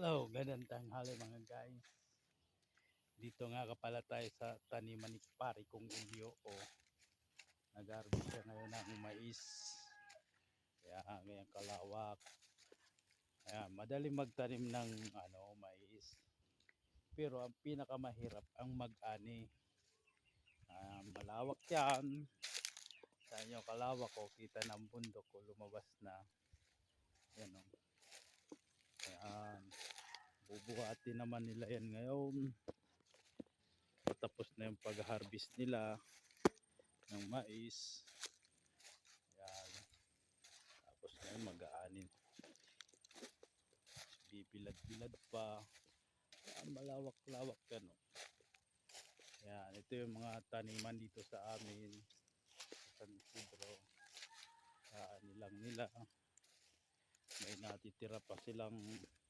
Hello, gandang tanghali mga guys. Dito nga pala tayo sa taniman ni pare kong Elio o nag-harvest siya ngayon ng mais. Kaya ngayon kalawak. Kaya madali magtanim ng mais. Pero ang pinakamahirap ang mag-ani. Malawak yan. Sa inyo kalawak ko, kita ng bundok ko lumabas na. Yan o. Ayan. Bubuhatin naman nila yan ngayon. Tapos na yung pag-harvest nila ng mais. Yan. Tapos ngayon mag-aanin. Bibilad-bilad pa. Malawak-lawak yan. Yan. Ito yung mga taniman dito sa amin. Sa San Isidro. Nilang nila. May natitira pa silang